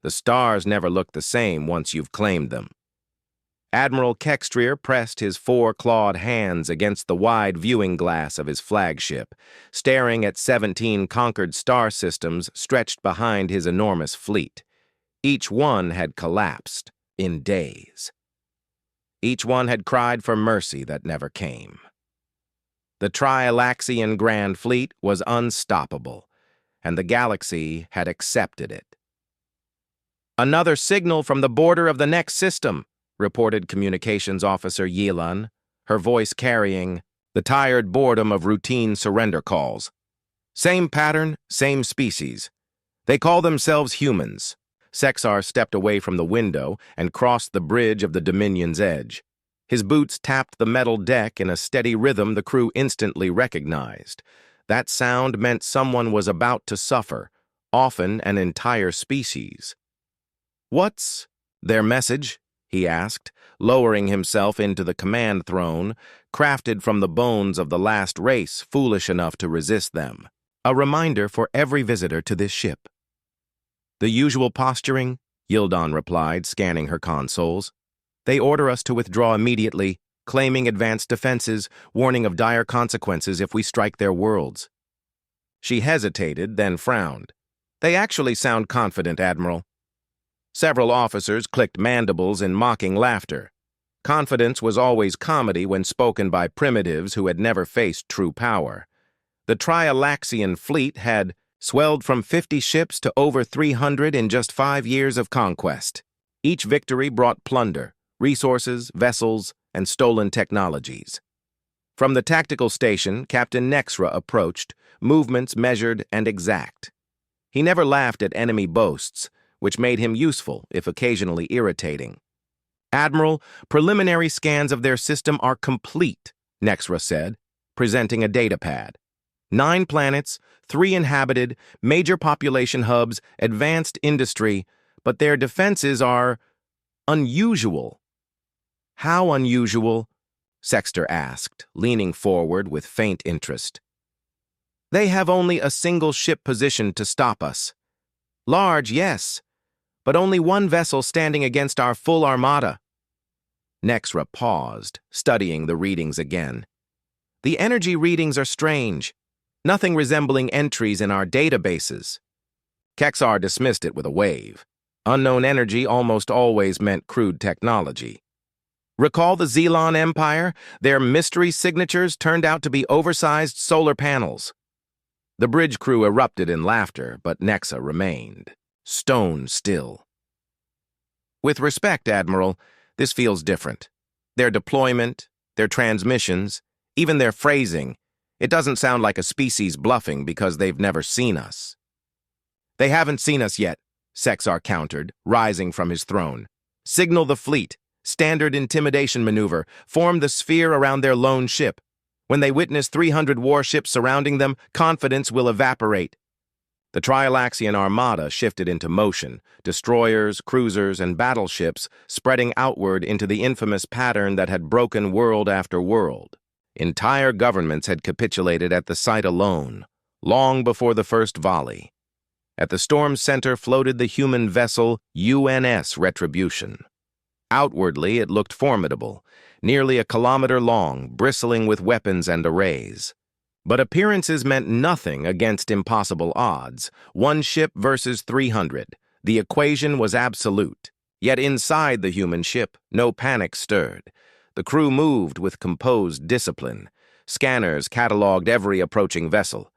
The stars never look the same once you've claimed them. Admiral Kextrier pressed his four-clawed hands against the wide viewing glass of his flagship, staring at 17 conquered star systems stretched behind his enormous fleet. Each one had collapsed in days. Each one had cried for mercy that never came. The Trialaxian Grand Fleet was unstoppable, and the galaxy had accepted it. "Another signal from the border of the next system," reported Communications Officer Yelan, her voice carrying the tired boredom of routine surrender calls. "Same pattern, same species. They call themselves humans." Sexar stepped away from the window and crossed the bridge of the Dominion's edge. His boots tapped the metal deck in a steady rhythm the crew instantly recognized. That sound meant someone was about to suffer, often an entire species. "What's their message?" he asked, lowering himself into the command throne, crafted from the bones of the last race foolish enough to resist them. "A reminder for every visitor to this ship." "The usual posturing," Yildon replied, scanning her consoles. "They order us to withdraw immediately, claiming advanced defenses, warning of dire consequences if we strike their worlds." She hesitated, then frowned. "They actually sound confident, Admiral." Several officers clicked mandibles in mocking laughter. Confidence was always comedy when spoken by primitives who had never faced true power. The Trialaxian fleet had swelled from 50 ships to over 300 in just 5 years of conquest. Each victory brought plunder, resources, vessels, and stolen technologies. From the tactical station, Captain Nexra approached, movements measured and exact. He never laughed at enemy boasts, which made him useful, if occasionally irritating. "Admiral, preliminary scans of their system are complete," Nexra said, presenting a datapad. 9 planets, 3 inhabited, major population hubs, advanced industry, but their defenses are unusual. "How unusual?" Sexter asked, leaning forward with faint interest. "They have only a single ship positioned to stop us. Large, yes, but only one vessel standing against our full armada." Nexra paused, studying the readings again. "The energy readings are strange, nothing resembling entries in our databases." Kexar dismissed it with a wave. Unknown energy almost always meant crude technology. "Recall the Xelon Empire? Their mystery signatures turned out to be oversized solar panels." The bridge crew erupted in laughter, but Nexa remained, stone still. "With respect, Admiral, this feels different. Their deployment, their transmissions, even their phrasing, it doesn't sound like a species bluffing because they've never seen us." "They haven't seen us yet," Sexar countered, rising from his throne. "Signal the fleet, standard intimidation maneuver, form the sphere around their lone ship. When they witness 300 warships surrounding them, confidence will evaporate." The Trialaxian Armada shifted into motion, destroyers, cruisers, and battleships spreading outward into the infamous pattern that had broken world after world. Entire governments had capitulated at the sight alone, long before the first volley. At the storm's center floated the human vessel UNS Retribution. Outwardly, it looked formidable, nearly a kilometer long, bristling with weapons and arrays. But appearances meant nothing against impossible odds. 1 ship versus 300. The equation was absolute. Yet inside the human ship, no panic stirred. The crew moved with composed discipline. Scanners cataloged every approaching vessel.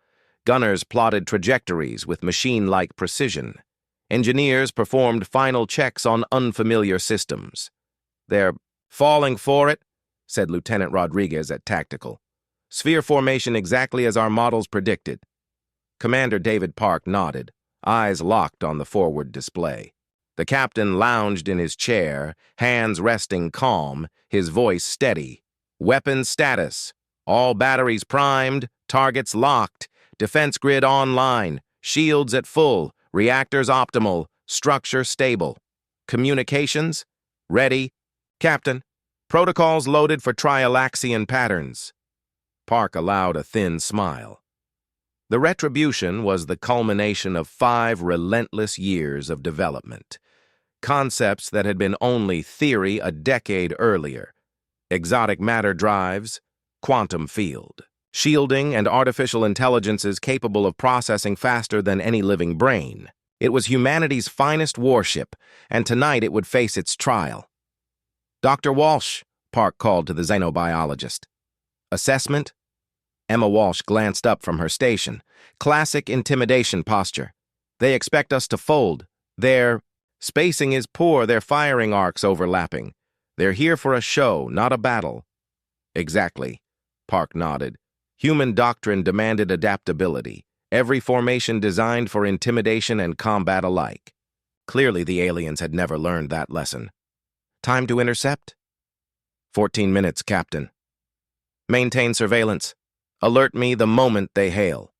Gunners plotted trajectories with machine-like precision. Engineers performed final checks on unfamiliar systems. "They're falling for it," said Lieutenant Rodriguez at Tactical. "Sphere formation exactly as our models predicted." Commander David Park nodded, eyes locked on the forward display. The captain lounged in his chair, hands resting calm, his voice steady. "Weapons status. All batteries primed, targets locked, defense grid online, shields at full, reactors optimal, structure stable. Communications? Ready. Captain, protocols loaded for Trialaxian patterns." Park allowed a thin smile. The Retribution was the culmination of 5 relentless years of development. Concepts that had been only theory a decade earlier. Exotic matter drives, quantum field, shielding, and artificial intelligences capable of processing faster than any living brain. It was humanity's finest warship, and tonight it would face its trial. "Dr. Walsh," Park called to the xenobiologist. "Assessment?" Emma Walsh glanced up from her station. Classic intimidation posture. "They expect us to fold. Their spacing is poor, their firing arcs overlapping. They're here for a show, not a battle." "Exactly," Park nodded. Human doctrine demanded adaptability. Every formation designed for intimidation and combat alike. Clearly, the aliens had never learned that lesson. "Time to intercept?" 14 minutes, Captain. "Maintain surveillance. Alert me the moment they hail."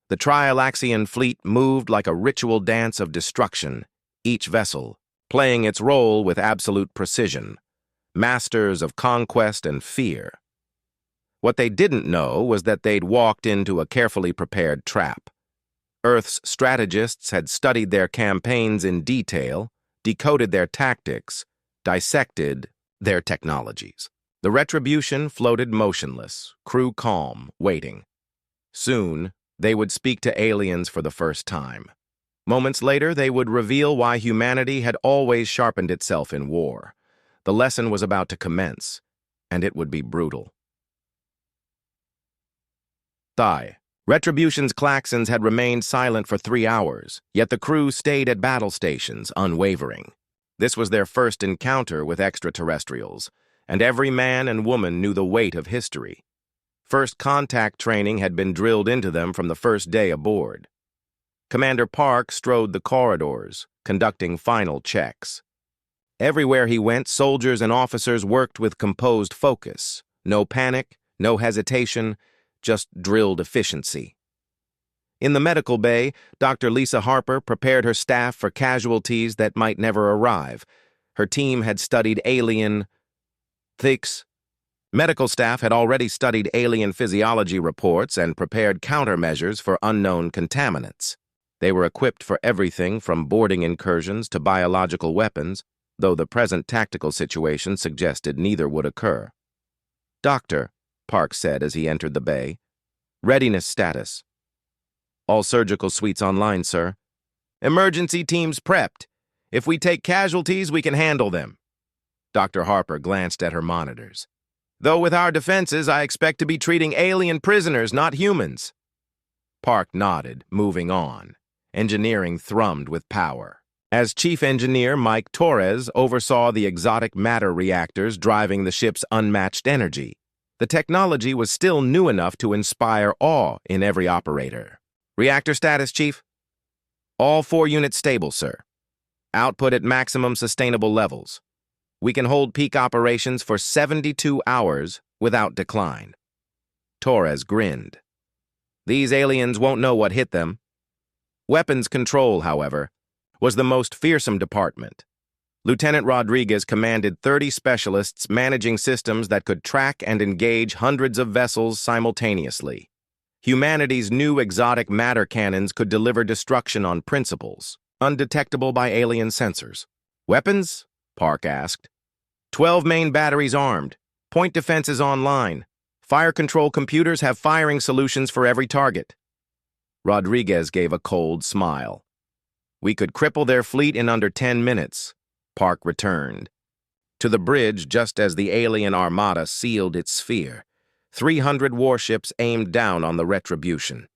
The Trialaxian fleet moved like a ritual dance of destruction, each vessel playing its role with absolute precision, masters of conquest and fear. What they didn't know was that they'd walked into a carefully prepared trap. Earth's strategists had studied their campaigns in detail, decoded their tactics, dissected their technologies. The Retribution floated motionless, crew calm, waiting. Soon, they would speak to aliens for the first time. Moments later, they would reveal why humanity had always sharpened itself in war. The lesson was about to commence, and it would be brutal. Retribution's klaxons had remained silent for 3 hours, yet the crew stayed at battle stations, unwavering. This was their first encounter with extraterrestrials, and every man and woman knew the weight of history. First contact training had been drilled into them from the first day aboard. Commander Park strode the corridors, conducting final checks. Everywhere he went, soldiers and officers worked with composed focus. No panic, no hesitation, just drilled efficiency. In the medical bay, Dr. Lisa Harper prepared her staff for casualties that might never arrive. Her team had studied alien ethics. Medical staff had already studied alien physiology reports and prepared countermeasures for unknown contaminants. They were equipped for everything from boarding incursions to biological weapons, though the present tactical situation suggested neither would occur. "Doctor," Park said as he entered the bay. "Readiness status." "All surgical suites online, sir." "Emergency teams prepped. If we take casualties, we can handle them." Dr. Harper glanced at her monitors. "Though with our defenses, I expect to be treating alien prisoners, not humans." Park nodded, moving on. Engineering thrummed with power. As chief engineer, Mike Torres oversaw the exotic matter reactors driving the ship's unmatched energy. The technology was still new enough to inspire awe in every operator. "Reactor status, Chief?" "All 4 units stable, sir. Output at maximum sustainable levels. We can hold peak operations for 72 hours without decline." Torres grinned. "These aliens won't know what hit them." Weapons control, however, was the most fearsome department. Lieutenant Rodriguez commanded 30 specialists managing systems that could track and engage hundreds of vessels simultaneously. Humanity's new exotic matter cannons could deliver destruction on principles, undetectable by alien sensors. "Weapons?" Park asked. 12 main batteries armed. Point defenses online. Fire control computers have firing solutions for every target." Rodriguez gave a cold smile. "We could cripple their fleet in under 10 minutes. Park returned to the bridge just as the alien Armada sealed its sphere. 300 warships aimed down on the Retribution.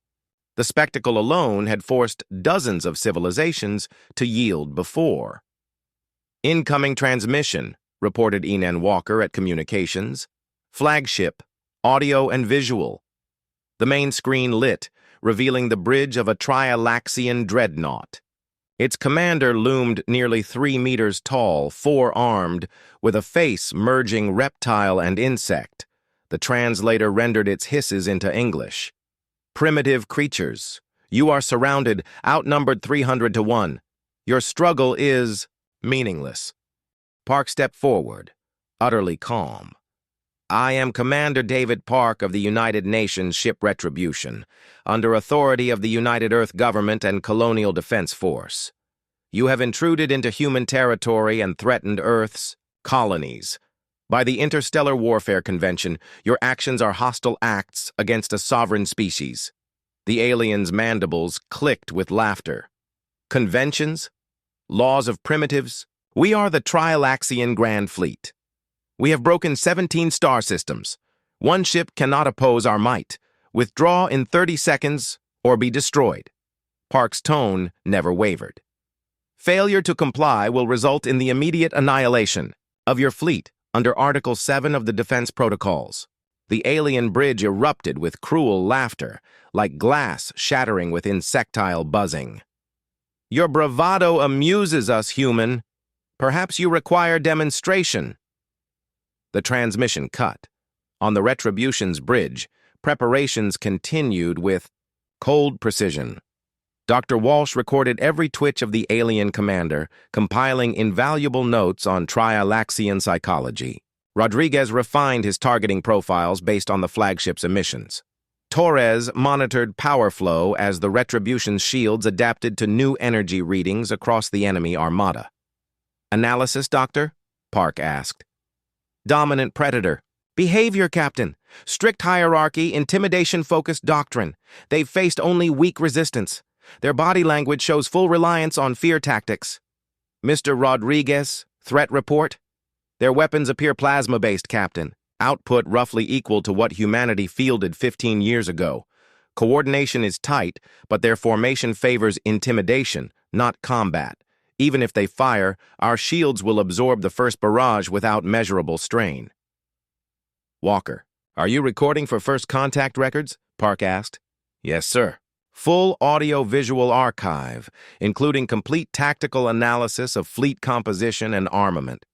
The spectacle alone had forced dozens of civilizations to yield before. "Incoming transmission," reported Enan Walker at Communications. "Flagship, audio and visual." The main screen lit, revealing the bridge of a Trialaxian dreadnought. Its commander loomed nearly 3 meters tall, 4-armed, with a face merging reptile and insect. The translator rendered its hisses into English. "Primitive creatures. You are surrounded, outnumbered 300 to 1. Your struggle is meaningless." Park stepped forward, utterly calm. I am Commander David Park of the United Nations Ship Retribution, under authority of the United Earth Government and Colonial Defense Force. You have intruded into human territory and threatened Earth's colonies. By the Interstellar Warfare Convention, your actions are hostile acts against a sovereign species. The alien's mandibles clicked with laughter. Conventions? Laws of primitives? We are the Trialaxian Grand Fleet. We have broken 17 star systems. One ship cannot oppose our might. Withdraw in 30 seconds or be destroyed. Park's tone never wavered. Failure to comply will result in the immediate annihilation of your fleet under Article 7 of the Defense Protocols. The alien bridge erupted with cruel laughter, like glass shattering with insectile buzzing. Your bravado amuses us, human. Perhaps you require demonstration. The transmission cut. On the Retribution's bridge, preparations continued with cold precision. Dr. Walsh recorded every twitch of the alien commander, compiling invaluable notes on Trialaxian psychology. Rodriguez refined his targeting profiles based on the flagship's emissions. Torres monitored power flow as the Retribution's shields adapted to new energy readings across the enemy Armada. Analysis, Doctor? Park asked. Dominant predator. Behavior, Captain. Strict hierarchy, intimidation-focused doctrine. They've faced only weak resistance. Their body language shows full reliance on fear tactics. Mr. Rodriguez, threat report? Their weapons appear plasma-based, Captain. Output roughly equal to what humanity fielded 15 years ago. Coordination is tight, but their formation favors intimidation, not combat. Even if they fire, our shields will absorb the first barrage without measurable strain. Walker, are you recording for first contact records? Park asked. Yes, sir. Full audio-visual archive, including complete tactical analysis of fleet composition and armament.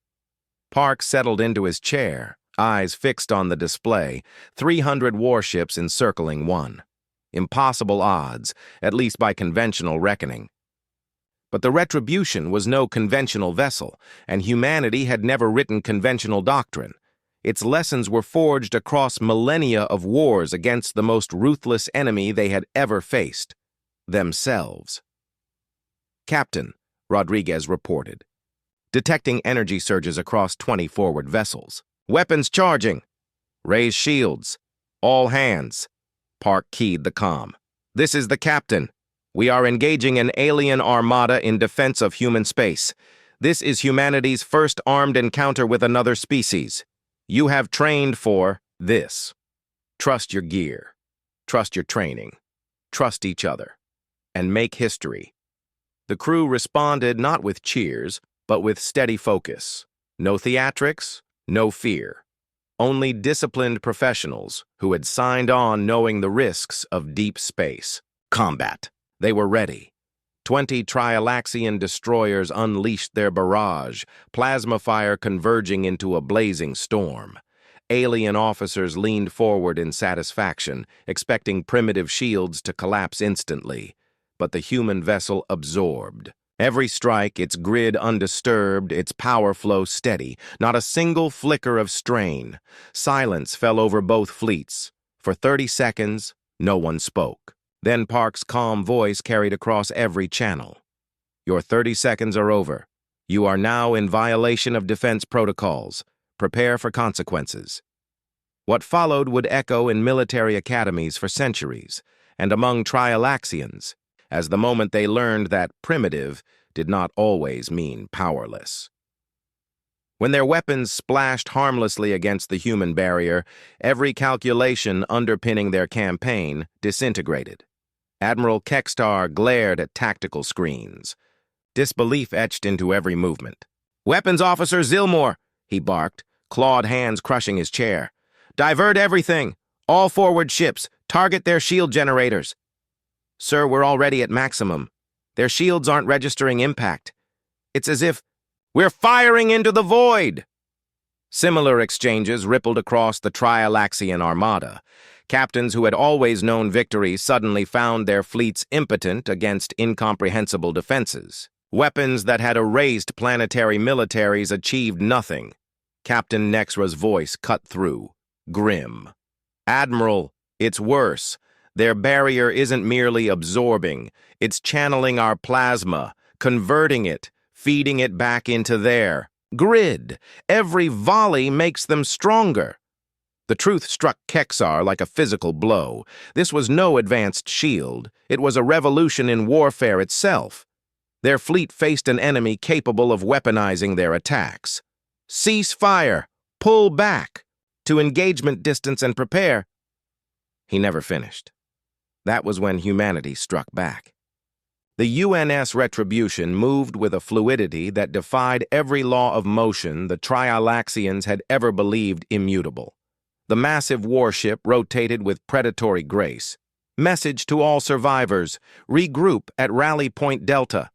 Park settled into his chair, eyes fixed on the display, 300 warships encircling one. Impossible odds, at least by conventional reckoning. But the Retribution was no conventional vessel, and humanity had never written conventional doctrine. Its lessons were forged across millennia of wars against the most ruthless enemy they had ever faced, themselves. Captain, Rodriguez reported, detecting energy surges across 20 forward vessels. Weapons charging. Raise shields. All hands. Park keyed the comm. This is the captain. We are engaging an alien armada in defense of human space. This is humanity's first armed encounter with another species. You have trained for this. Trust your gear. Trust your training. Trust each other. And make history. The crew responded not with cheers, but with steady focus. No theatrics, no fear. Only disciplined professionals who had signed on knowing the risks of deep space. Combat. They were ready. 20 Trialaxian destroyers unleashed their barrage, plasma fire converging into a blazing storm. Alien officers leaned forward in satisfaction, expecting primitive shields to collapse instantly. But the human vessel absorbed. Every strike, its grid undisturbed, its power flow steady, not a single flicker of strain. Silence fell over both fleets. For 30 seconds, no one spoke. Then Park's calm voice carried across every channel. Your 30 seconds are over. You are now in violation of defense protocols. Prepare for consequences. What followed would echo in military academies for centuries, and among Trialaxians, as the moment they learned that primitive did not always mean powerless. When their weapons splashed harmlessly against the human barrier, every calculation underpinning their campaign disintegrated. Admiral Kekstar glared at tactical screens. Disbelief etched into every movement. "Weapons Officer Zilmore," he barked, clawed hands crushing his chair. "Divert everything! All forward ships! Target their shield generators!" "Sir, we're already at maximum. Their shields aren't registering impact. It's as if we're firing into the void!" Similar exchanges rippled across the Trialaxian Armada. Captains who had always known victory suddenly found their fleets impotent against incomprehensible defenses. Weapons that had erased planetary militaries achieved nothing. Captain Nexra's voice cut through. Grim. "Admiral, it's worse. Their barrier isn't merely absorbing, it's channeling our plasma, converting it, feeding it back into their grid. Every volley makes them stronger." The truth struck Kexar like a physical blow. This was no advanced shield. It was a revolution in warfare itself. Their fleet faced an enemy capable of weaponizing their attacks. "Cease fire! Pull back! To engagement distance and prepare." He never finished. That was when humanity struck back. The UNS Retribution moved with a fluidity that defied every law of motion the Trialaxians had ever believed immutable. The massive warship rotated with predatory grace. "Message to all survivors, regroup at Rally Point Delta."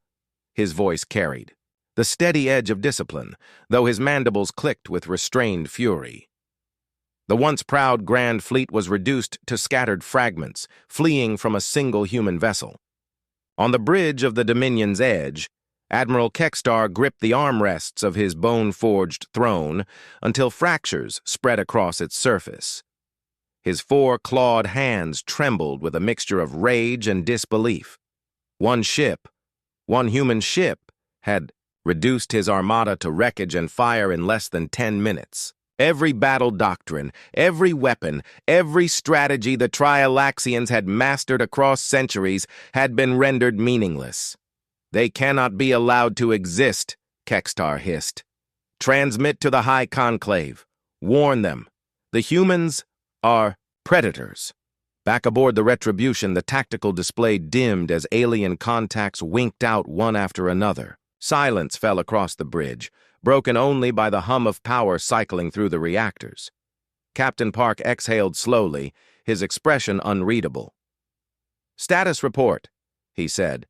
His voice carried the steady edge of discipline, though his mandibles clicked with restrained fury. The once proud Grand Fleet was reduced to scattered fragments, fleeing from a single human vessel. On the bridge of the Dominion's edge, Admiral Kextar gripped the armrests of his bone-forged throne until fractures spread across its surface. His 4 clawed hands trembled with a mixture of rage and disbelief. One human ship, had reduced his armada to wreckage and fire in less than 10 minutes. Every battle doctrine, every weapon, every strategy the Trialaxians had mastered across centuries had been rendered meaningless. "They cannot be allowed to exist," Kextar hissed. "Transmit to the High Conclave. Warn them. The humans are predators." Back aboard the Retribution, the tactical display dimmed as alien contacts winked out one after another. Silence fell across the bridge, broken only by the hum of power cycling through the reactors. Captain Park exhaled slowly, his expression unreadable. "Status report," he said.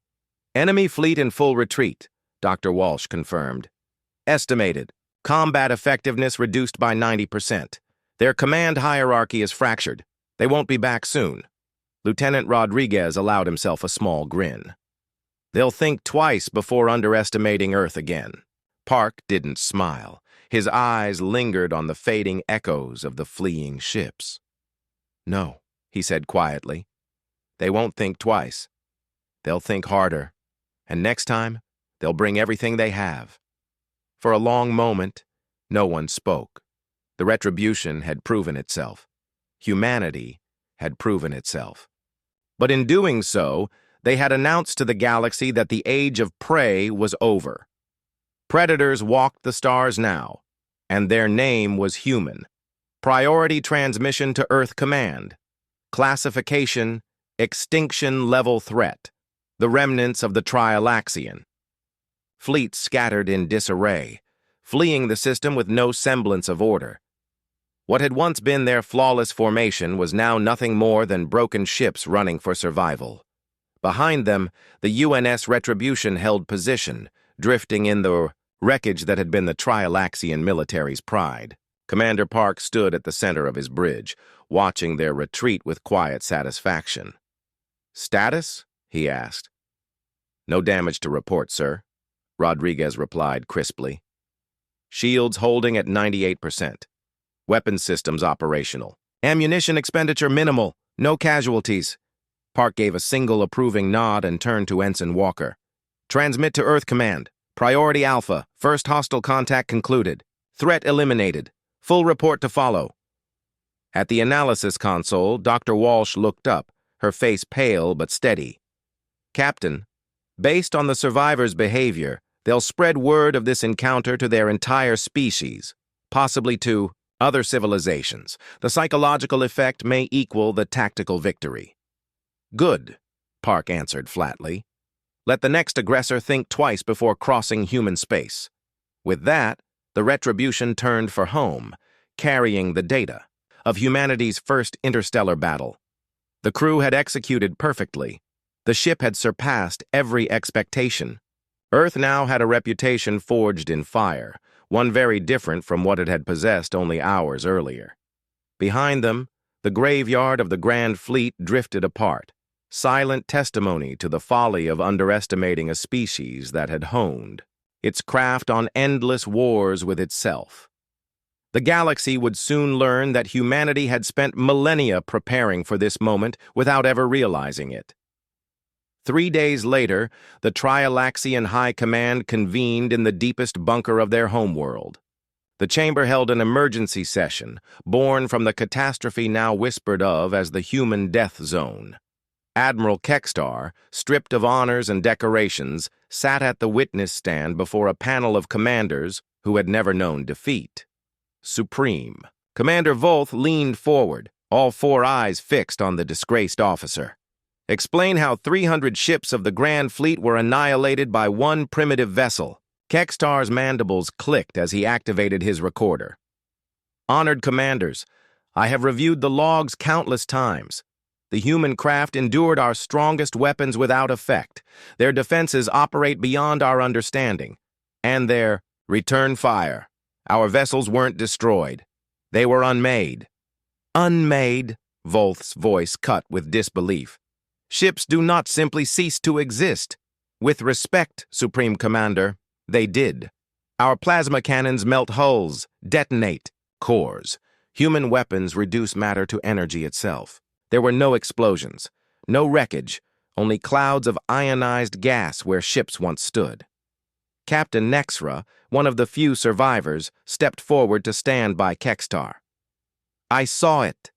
"Enemy fleet in full retreat," Dr. Walsh confirmed. "Estimated. Combat effectiveness reduced by 90%. Their command hierarchy is fractured. They won't be back soon." Lieutenant Rodriguez allowed himself a small grin. "They'll think twice before underestimating Earth again." Park didn't smile. His eyes lingered on the fading echoes of the fleeing ships. "No," he said quietly. "They won't think twice. They'll think harder. And next time, they'll bring everything they have." For a long moment, no one spoke. The Retribution had proven itself. Humanity had proven itself. But in doing so, they had announced to the galaxy that the age of prey was over. Predators walked the stars now, and their name was human. Priority transmission to Earth Command. Classification, extinction level threat. The remnants of the Trialaxian. Fleets scattered in disarray, fleeing the system with no semblance of order. What had once been their flawless formation was now nothing more than broken ships running for survival. Behind them, the UNS Retribution held position, drifting in the wreckage that had been the Trialaxian military's pride. Commander Park stood at the center of his bridge, watching their retreat with quiet satisfaction. "Status?" he asked. "No damage to report, sir," Rodriguez replied crisply. "Shields holding at 98%. Weapon systems operational. Ammunition expenditure minimal. No casualties." Park gave a single approving nod and turned to Ensign Walker. "Transmit to Earth Command. Priority Alpha. First hostile contact concluded. Threat eliminated. Full report to follow." At the analysis console, Dr. Walsh looked up, her face pale but steady. "Captain, based on the survivors' behavior, they'll spread word of this encounter to their entire species, possibly to other civilizations. The psychological effect may equal the tactical victory." "Good," Park answered flatly. "Let the next aggressor think twice before crossing human space." With that, the Retribution turned for home, carrying the data of humanity's first interstellar battle. The crew had executed perfectly. The ship had surpassed every expectation. Earth now had a reputation forged in fire, one very different from what it had possessed only hours earlier. Behind them, the graveyard of the Grand Fleet drifted apart, silent testimony to the folly of underestimating a species that had honed its craft on endless wars with itself. The galaxy would soon learn that humanity had spent millennia preparing for this moment without ever realizing it. 3 days later, the Trialaxian High Command convened in the deepest bunker of their homeworld. The chamber held an emergency session, born from the catastrophe now whispered of as the human death zone. Admiral Kekstar, stripped of honors and decorations, sat at the witness stand before a panel of commanders who had never known defeat. Supreme. Commander Volth leaned forward, all 4 eyes fixed on the disgraced officer. Explain how 300 ships of the Grand Fleet were annihilated by one primitive vessel. Kekstar's mandibles clicked as he activated his recorder. Honored commanders, I have reviewed the logs countless times. The human craft endured our strongest weapons without effect. Their defenses operate beyond our understanding. And their return fire. Our vessels weren't destroyed. They were unmade. Unmade? Volth's voice cut with disbelief. Ships do not simply cease to exist. With respect, Supreme Commander, they did. Our plasma cannons melt hulls, detonate cores. Human weapons reduce matter to energy itself. There were no explosions, no wreckage, only clouds of ionized gas where ships once stood. Captain Nexra, one of the few survivors, stepped forward to stand by Kekstar. I saw it.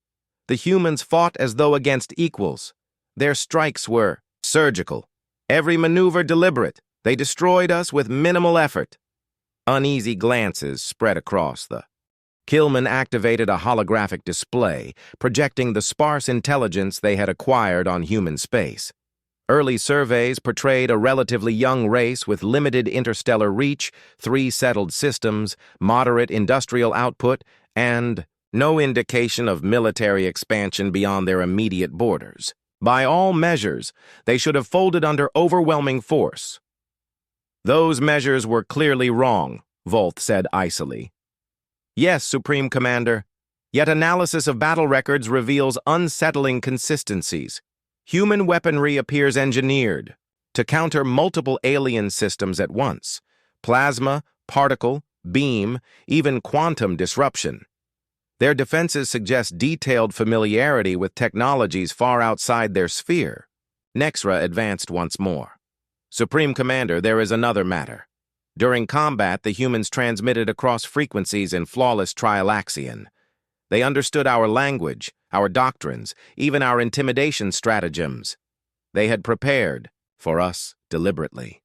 The humans fought as though against equals. Their strikes were surgical, every maneuver deliberate. They destroyed us with minimal effort. Uneasy glances spread across the. Killman activated a holographic display, projecting the sparse intelligence they had acquired on human space. Early surveys portrayed a relatively young race with limited interstellar reach, 3 settled systems, moderate industrial output, and no indication of military expansion beyond their immediate borders. By all measures, they should have folded under overwhelming force. Those measures were clearly wrong, Volth said icily. Yes, Supreme Commander, yet analysis of battle records reveals unsettling consistencies. Human weaponry appears engineered to counter multiple alien systems at once. Plasma, particle, beam, even quantum disruption. Their defenses suggest detailed familiarity with technologies far outside their sphere. Nexra advanced once more. Supreme Commander, there is another matter. During combat, the humans transmitted across frequencies in flawless Trialaxian. They understood our language, our doctrines, even our intimidation stratagems. They had prepared for us deliberately.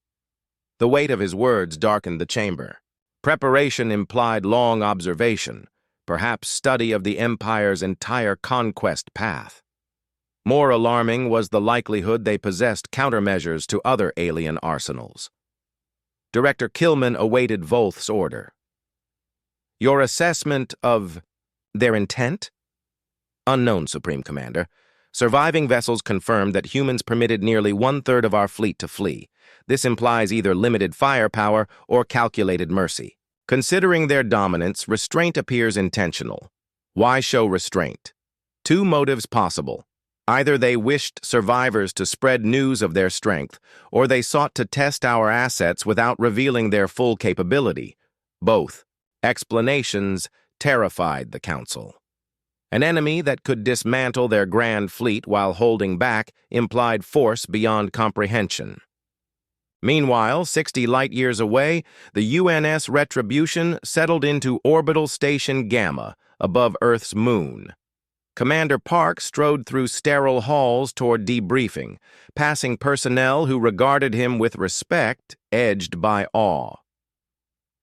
The weight of his words darkened the chamber. Preparation implied long observation, perhaps study of the Empire's entire conquest path. More alarming was the likelihood they possessed countermeasures to other alien arsenals. Director Killman awaited Volth's order. Your assessment of their intent? Unknown, Supreme Commander. Surviving vessels confirmed that humans permitted nearly 1/3 of our fleet to flee. This implies either limited firepower or calculated mercy. Considering their dominance, restraint appears intentional. Why show restraint? 2 motives possible. Either they wished survivors to spread news of their strength, or they sought to test our assets without revealing their full capability. Both explanations terrified the Council. An enemy that could dismantle their grand fleet while holding back implied force beyond comprehension. Meanwhile, 60 light-years away, the UNS Retribution settled into Orbital Station Gamma, above Earth's moon. Commander Park strode through sterile halls toward debriefing, passing personnel who regarded him with respect, edged by awe.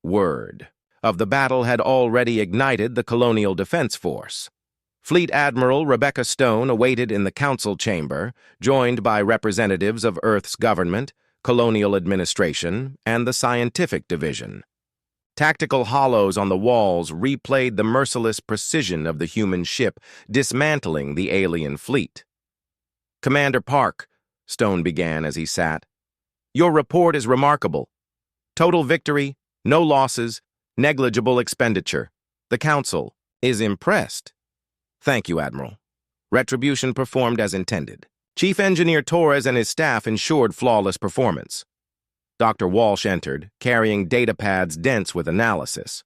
Word of the battle had already ignited the Colonial Defense Force. Fleet Admiral Rebecca Stone awaited in the council chamber, joined by representatives of Earth's government, colonial administration, and the scientific division. Tactical hollows on the walls replayed the merciless precision of the human ship, dismantling the alien fleet. Commander Park, Stone began as he sat, your report is remarkable. Total victory, no losses, negligible expenditure. The Council is impressed. Thank you, Admiral. Retribution performed as intended. Chief Engineer Torres and his staff ensured flawless performance. Dr. Walsh entered, carrying data pads dense with analysis.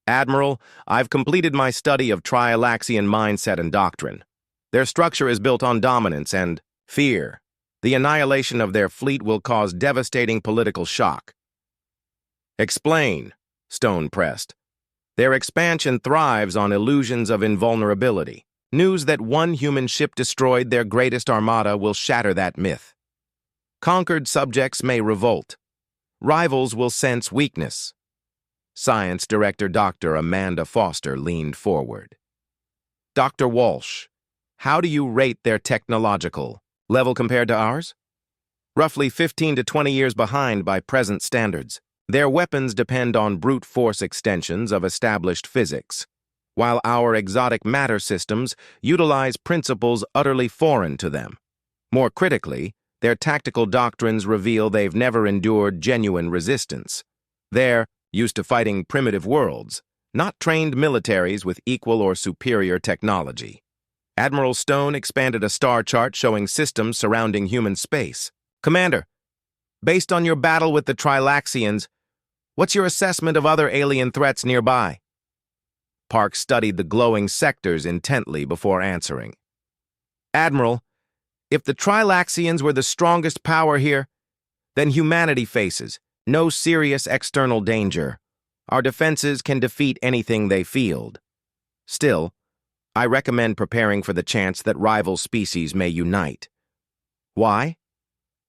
Admiral, I've completed my study of Trialaxian mindset and doctrine. Their structure is built on dominance and fear. The annihilation of their fleet will cause devastating political shock. Explain, Stone pressed. Their expansion thrives on illusions of invulnerability. News that one human ship destroyed their greatest armada will shatter that myth. Conquered subjects may revolt. Rivals will sense weakness. Science Director Dr. Amanda Foster leaned forward. Dr. Walsh, how do you rate their technological level compared to ours? Roughly 15 to 20 years behind by present standards. Their weapons depend on brute force extensions of established physics, while our exotic matter systems utilize principles utterly foreign to them. More critically, their tactical doctrines reveal they've never endured genuine resistance. They're used to fighting primitive worlds, not trained militaries with equal or superior technology. Admiral Stone expanded a star chart showing systems surrounding human space. Commander, based on your battle with the Trilaxians, what's your assessment of other alien threats nearby? Park studied the glowing sectors intently before answering. Admiral, if the Trilaxians were the strongest power here, then humanity faces no serious external danger. Our defenses can defeat anything they field. Still, I recommend preparing for the chance that rival species may unite. Why?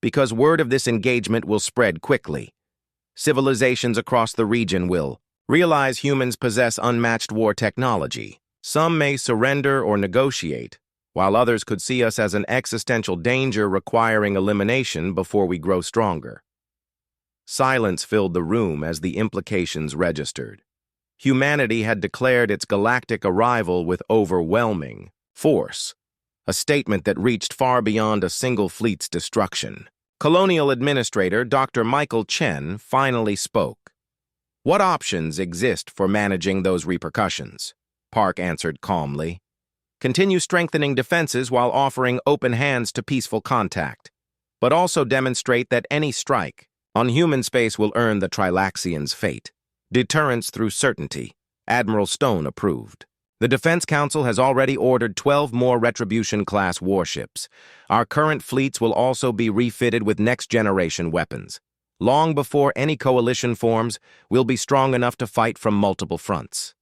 Because word of this engagement will spread quickly. Civilizations across the region will realize humans possess unmatched war technology. Some may surrender or negotiate, while others could see us as an existential danger requiring elimination before we grow stronger. Silence filled the room as the implications registered. Humanity had declared its galactic arrival with overwhelming force, a statement that reached far beyond a single fleet's destruction. Colonial Administrator Dr. Michael Chen finally spoke. What options exist for managing those repercussions? Park answered calmly. Continue strengthening defenses while offering open hands to peaceful contact, but also demonstrate that any strike on human space will earn the Trilaxians' fate. Deterrence through certainty. Admiral Stone approved. The Defense Council has already ordered 12 more Retribution-class warships. Our current fleets will also be refitted with next-generation weapons. Long before any coalition forms, we'll be strong enough to fight from multiple fronts.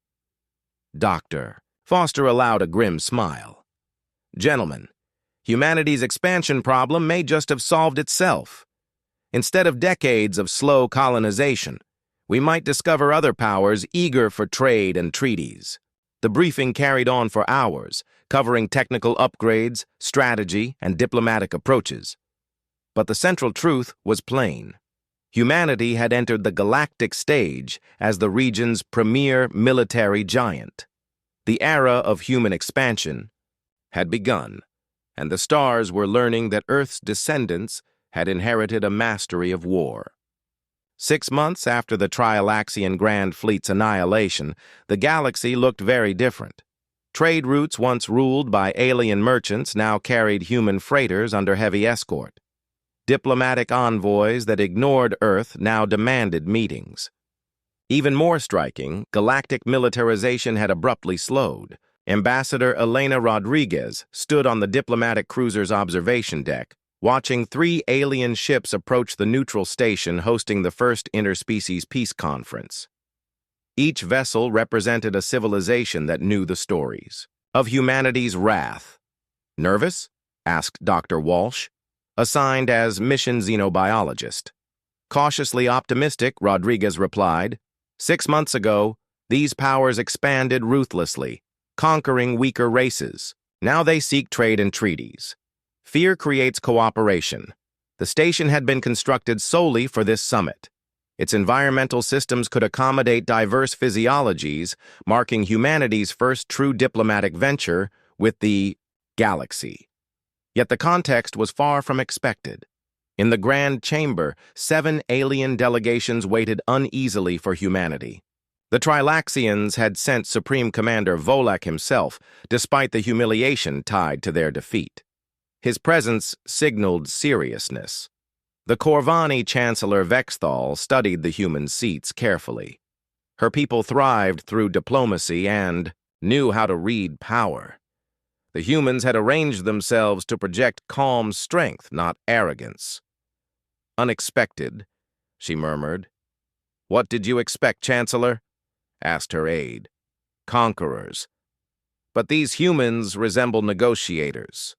Doctor. Foster allowed a grim smile. Gentlemen, humanity's expansion problem may just have solved itself. Instead of decades of slow colonization, we might discover other powers eager for trade and treaties. The briefing carried on for hours, covering technical upgrades, strategy, and diplomatic approaches. But the central truth was plain. Humanity had entered the galactic stage as the region's premier military giant. The era of human expansion had begun, and the stars were learning that Earth's descendants had inherited a mastery of war. 6 months after the Trialaxian Grand Fleet's annihilation, the galaxy looked very different. Trade routes once ruled by alien merchants now carried human freighters under heavy escort. Diplomatic envoys that ignored Earth now demanded meetings. Even more striking, galactic militarization had abruptly slowed. Ambassador Elena Rodriguez stood on the diplomatic cruiser's observation deck, watching 3 alien ships approach the neutral station hosting the first interspecies peace conference. Each vessel represented a civilization that knew the stories of humanity's wrath. Nervous? Asked Dr. Walsh, assigned as mission xenobiologist. Cautiously optimistic, Rodriguez replied, 6 months ago, these powers expanded ruthlessly, conquering weaker races. Now they seek trade and treaties. Fear creates cooperation. The station had been constructed solely for this summit. Its environmental systems could accommodate diverse physiologies, marking humanity's first true diplomatic venture with the galaxy. Yet the context was far from expected. In the Grand Chamber, 7 alien delegations waited uneasily for humanity. The Trilaxians had sent Supreme Commander Volek himself, despite the humiliation tied to their defeat. His presence signaled seriousness. The Corvani Chancellor Vexthal studied the human seats carefully. Her people thrived through diplomacy and knew how to read power. The humans had arranged themselves to project calm strength, not arrogance. "Unexpected," she murmured. "What did you expect, Chancellor?" asked her aide. "Conquerors. But these humans resemble negotiators."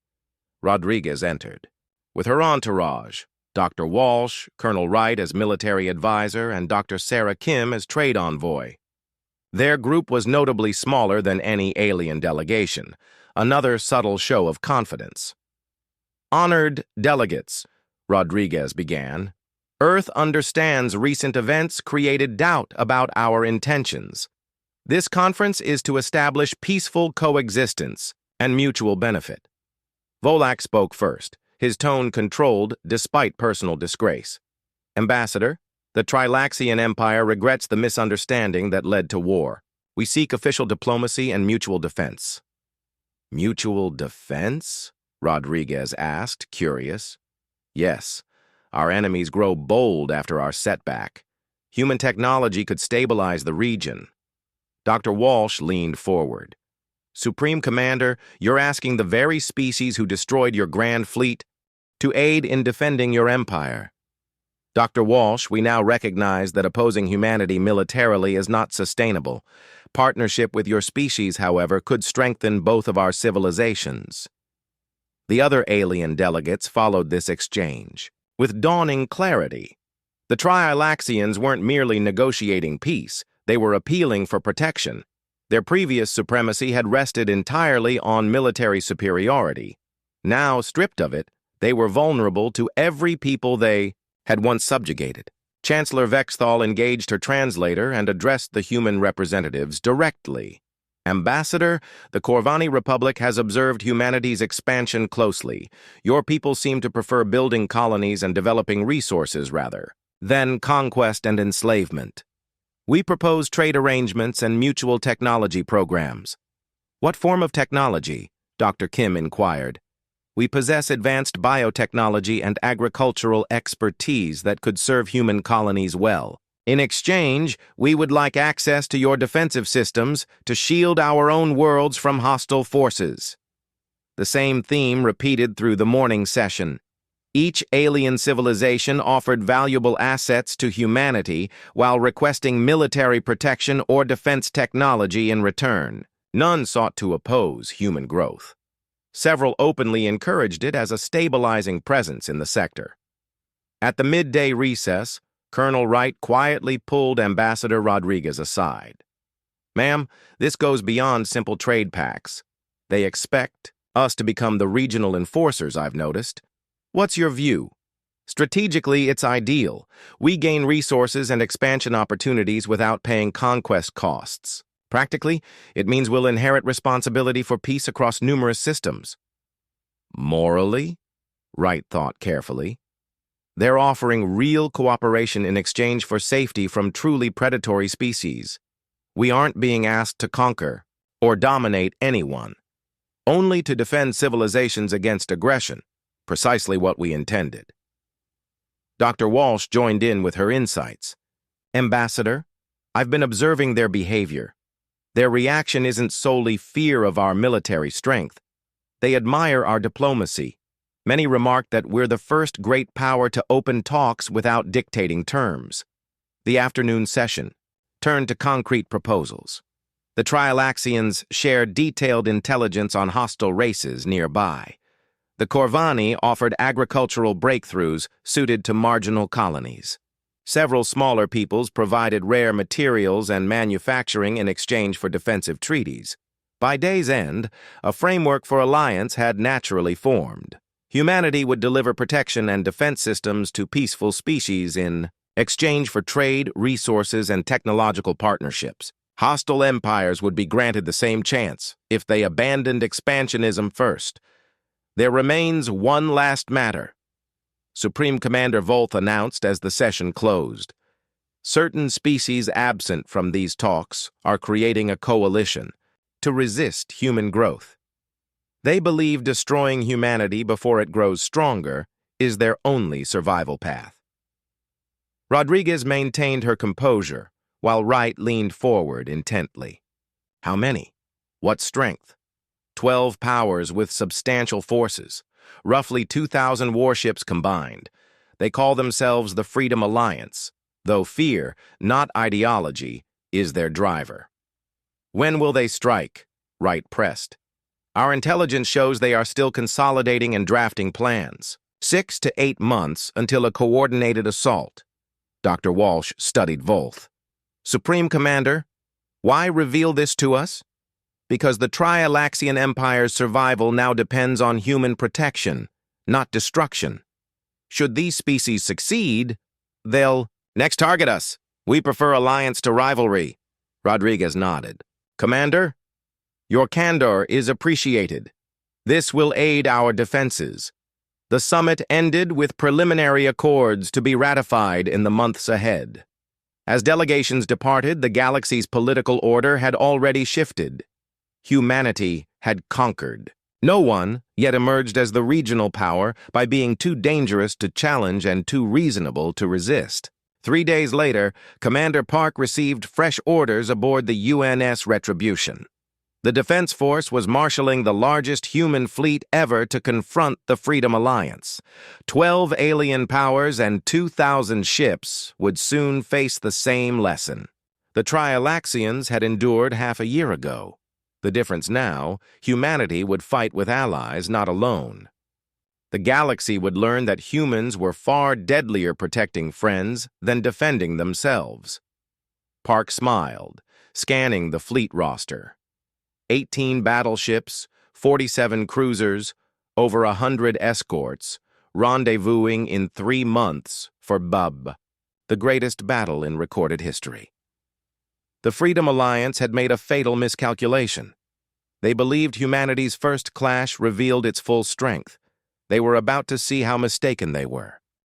Rodriguez entered. With her entourage, Dr. Walsh, Colonel Wright as military advisor, and Dr. Sarah Kim as trade envoy. Their group was notably smaller than any alien delegation, another subtle show of confidence. "Honored delegates," Rodriguez began, "Earth understands recent events created doubt about our intentions. This conference is to establish peaceful coexistence and mutual benefit." Volak spoke first, his tone controlled despite personal disgrace. "Ambassador, the Trilaxian Empire regrets the misunderstanding that led to war. We seek official diplomacy and mutual defense." "Mutual defense?" Rodriguez asked, curious. "Yes, our enemies grow bold after our setback. Human technology could stabilize the region." Dr. Walsh leaned forward. "Supreme Commander, you're asking the very species who destroyed your grand fleet to aid in defending your empire." "Dr. Walsh, we now recognize that opposing humanity militarily is not sustainable. Partnership with your species, however, could strengthen both of our civilizations." The other alien delegates followed this exchange with dawning clarity. The Trilaxians weren't merely negotiating peace, they were appealing for protection. Their previous supremacy had rested entirely on military superiority. Now, stripped of it, they were vulnerable to every people they had once subjugated. Chancellor Vexthal engaged her translator and addressed the human representatives directly. "Ambassador, the Corvani Republic has observed humanity's expansion closely. Your people seem to prefer building colonies and developing resources rather than conquest and enslavement. We propose trade arrangements and mutual technology programs." "What form of technology?" Dr. Kim inquired. "We possess advanced biotechnology and agricultural expertise that could serve human colonies well. In exchange, we would like access to your defensive systems to shield our own worlds from hostile forces." The same theme repeated through the morning session. Each alien civilization offered valuable assets to humanity while requesting military protection or defense technology in return. None sought to oppose human growth. Several openly encouraged it as a stabilizing presence in the sector. At the midday recess, Colonel Wright quietly pulled Ambassador Rodriguez aside. "Ma'am, this goes beyond simple trade pacts. They expect us to become the regional enforcers, I've noticed. What's your view? Strategically, it's ideal. We gain resources and expansion opportunities without paying conquest costs. Practically, it means we'll inherit responsibility for peace across numerous systems." "Morally?" Wright thought carefully. "They're offering real cooperation in exchange for safety from truly predatory species. We aren't being asked to conquer or dominate anyone, only to defend civilizations against aggression. Precisely what we intended." Dr. Walsh joined in with her insights. "Ambassador, I've been observing their behavior. Their reaction isn't solely fear of our military strength. They admire our diplomacy. Many remarked that we're the first great power to open talks without dictating terms." The afternoon session turned to concrete proposals. The Trilaxians shared detailed intelligence on hostile races nearby. The Corvani offered agricultural breakthroughs suited to marginal colonies. Several smaller peoples provided rare materials and manufacturing in exchange for defensive treaties. By day's end, a framework for alliance had naturally formed. Humanity would deliver protection and defense systems to peaceful species in exchange for trade, resources, and technological partnerships. Hostile empires would be granted the same chance if they abandoned expansionism first. "There remains one last matter," Supreme Commander Volth announced as the session closed. "Certain species absent from these talks are creating a coalition to resist human growth. They believe destroying humanity before it grows stronger is their only survival path." Rodriguez maintained her composure, while Wright leaned forward intently. How many? What strength? 12 powers with substantial forces, roughly 2,000 warships combined. They call themselves the Freedom Alliance, though fear, not ideology, is their driver. When will they strike? Wright pressed. Our intelligence shows they are still consolidating and drafting plans. 6 to 8 months until a coordinated assault. Dr. Walsh studied Volth. Supreme Commander, why reveal this to us? Because the Trialaxian Empire's survival now depends on human protection, not destruction. Should these species succeed, they'll next target us. We prefer alliance to rivalry. Rodriguez nodded. Commander, your candor is appreciated. This will aid our defenses. The summit ended with preliminary accords to be ratified in the months ahead. As delegations departed, the galaxy's political order had already shifted. Humanity had conquered. No one yet emerged as the regional power by being too dangerous to challenge and too reasonable to resist. 3 days later, Commander Park received fresh orders aboard the UNS Retribution. The Defense Force was marshaling the largest human fleet ever to confront the Freedom Alliance. 12 alien powers and 2,000 ships would soon face the same lesson. The Trialaxians had endured half a year ago. The difference now, humanity would fight with allies, not alone. The galaxy would learn that humans were far deadlier protecting friends than defending themselves. Park smiled, scanning the fleet roster. 18 battleships, 47 cruisers, over 100 escorts, rendezvousing in 3 months for Bub, the greatest battle in recorded history. The Freedom Alliance had made a fatal miscalculation. They believed humanity's first clash revealed its full strength. They were about to see how mistaken they were.